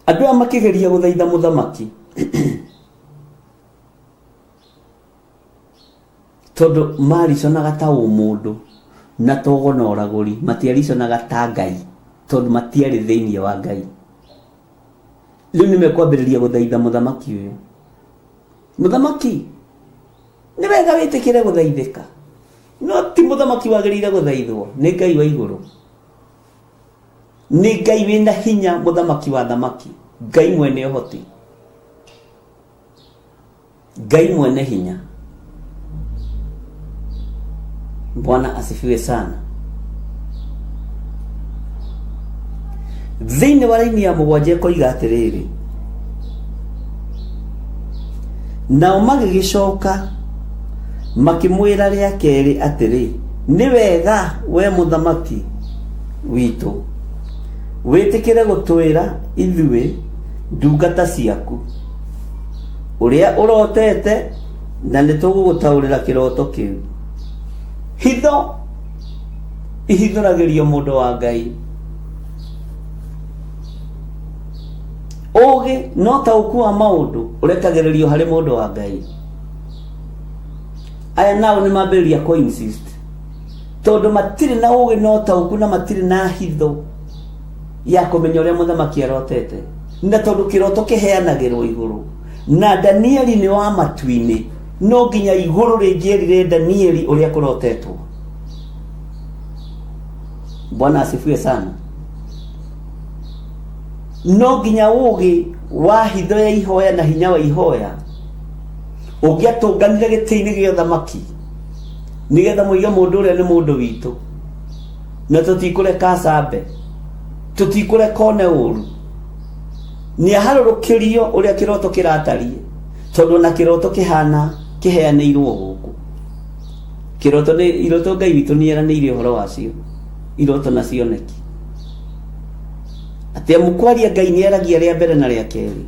Andũ aya makĩgeria gũthaitha mũthamaki tondũ mariconaga ta ũmũndũ na togo na ũragũri, matiariconaga ta Ngai tondũ matiarĩ thĩinĩ wa Ngai. Rĩu nĩ mekwambĩrĩria gũthaitha mũthamaki ũyũ. Mũthamaki, nĩ wega wĩtĩkĩre gũthaithĩka, no ti mũthamaki wagĩrĩire gũthaithwo, nĩ Ngai wa igũrũ. Nĩ Ngai wĩna hinya, mũthamaki wa thamaki, Ngai mwene ũhoti, Ngai mwene hinya. Bwana asifiwe sana. Thĩinĩ wa raini ya mũgwanja koiga atĩrĩrĩ, nao magĩgĩcoka makĩmwĩra rĩa kerĩ atĩrĩ, nĩ wega we mũthamaki witũ wĩtĩkĩre gũtwĩra ithuĩ ndungata ciaku ũrĩa ũrotete, na nĩ tũgũgũtaũrĩra kĩroto kĩu. Hitho ihithũragĩrio mũndũ wa Ngai, ũgĩ no taũku wa maũndũ ũrekagĩrĩrio harĩ mũndũ wa Ngai. Aya nao nĩ mambĩrĩria kũ-insist tondũ matirĩ na ũgĩ no taũku na matirĩ na hitho ya kũmenya ũrĩa mũthamaki arotete, na tondũ kĩroto kĩheanagĩrwo igũrũ, na Danieli nĩ wa matu-inĩ, no nginya igũrũ rĩngĩerire Danieli ũrĩa kũrotetwo. Bwana asifiwe sana. No nginya ũgĩ wa hitho ya ihoya na hinya wa ihoya ũngĩatũnganire gĩtĩ-inĩ gĩa ũthamaki, nĩgetha mũige mũndũ ũrĩa nĩ mũndũ witũ, na tũtikũreka acambe, tũtikũreka one ũru. Nĩ aharũrũkĩrio ũrĩa kĩroto kĩratarie, tondũ na kĩroto kĩhana kĩheanĩirwo gũkũ. Iroto Ngai witũ nĩ eranĩire ũhoro wacio, iroto na cioneki. Atĩ mũkwaria Ngai nĩ eragia rĩa mbere na rĩa kerĩ,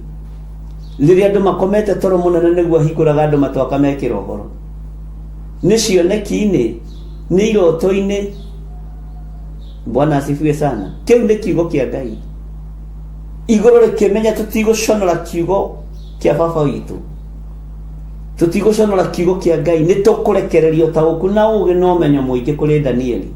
rĩrĩa andũ makomete toro mũnene nĩguo ahingũraga andũ matwaka mekĩra ũhoro. Nĩ cioneki-inĩ, nĩ iroto-inĩ. Bwana asifiwe sana. Kĩu nĩ kiugo kĩa Ngai, igũrũ rĩkĩmenya tũtigũconora kiugo kĩa baba witũ, tũtigũconora kiugo kĩa Ngai, nĩ tũkũrekererio taũku na ũgĩ na ũmenyo mũingĩ kũrĩ Danieli.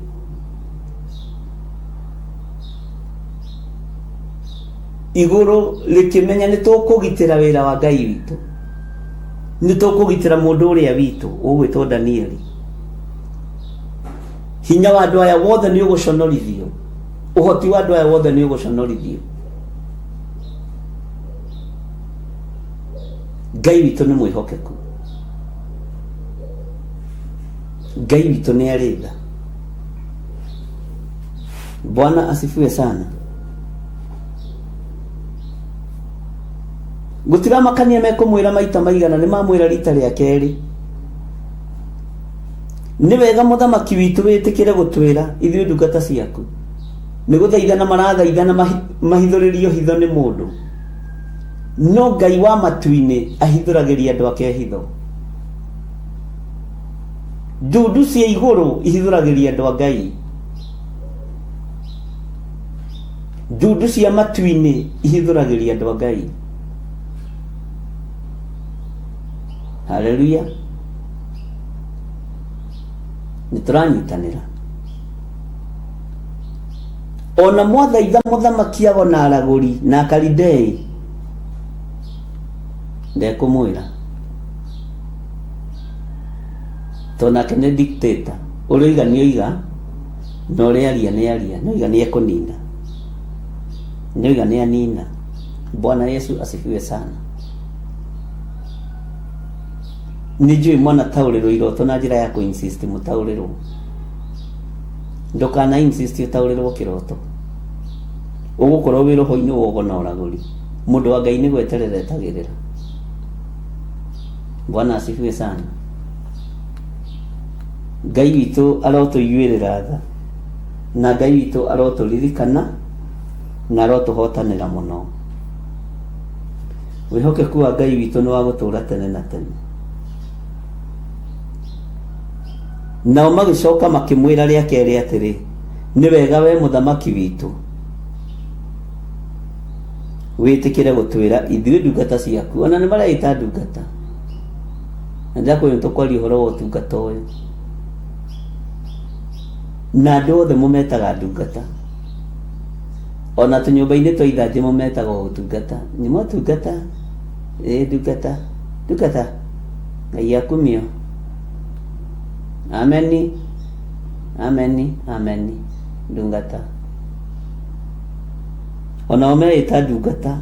iguru likimenya ni tukugitira wira wa Ngai witu, ni tukugitira mundu uria witu ugwitwo Danieli. Hinya wa andu aya wothe ni uguconorithio, uhoti wa andu aya wothe ni uguconorithio. Ngai witu ni mwihokeku, Ngai witu ni aritha. Bwana asifiwe sana. Gutira makania mekumwira maita maigana, ni mamwira rita ria keri. Ni wega muthamaki witu witikire gutwira ithuĩ ndungata ciaku, ni guthaithana marathaithana mahithũrĩrio hitho ni mundu, no Ngai wa matu-inĩ ahithũragĩria andu ake hitho. Ndundu cia igũrũ ihithũragĩria andu a Ngai, ndundu cia matu-inĩ ihithũragĩria andu a Ngai. Haleluya. Nituranyitanira. Ona mwathaitha muthamaki abo na aragũri na Akalidei, ndekumwira tonake nĩ dictator. Ũrĩiga nĩ oiga, na ũrĩa aria nĩ aria, nĩ oiga nĩ ekunina, nĩ oiga nĩ anina. Bwana Yesu asifiwe sana. Nijui mwana taurĩrwo iroto na njĩra ya ku-insist mutaurĩrwo. Ndukana insist utaurĩrwo kiroto. Ũgũkorwo wĩ roho-inĩ wogo na ũragũri. Mũndũ wa Ngai nĩ gweterera etagĩrĩra. Bwana asifiwe sana. Ngai witũ arotũiguĩrĩra tha, na Ngai witũ arotũririkana na arotũhotanĩra mũno. Wĩhokeku wa Ngai witũ nĩ wa gũtũũra tene na tene. Nao magĩcoka makĩmwĩra rĩa kerĩ atĩrĩ, nĩ wega we muthamaki witũ wĩtĩkĩre gũtwĩra ithuĩ ndungata ciaku. Ona nĩ maraita ndungata, na ndakwĩra tũkwaria ũhoro wa ũtungata ũyũ, na andũ othe mũmetaga ndungata. Ona tũnyũmba-inĩ twa ithanjĩ mũmetaga ũtungata. Nĩ motungata, ndungata, ndungata, Ngai akumio. Ameni, ameni, ameni, ndungata. Ona omeita ndungata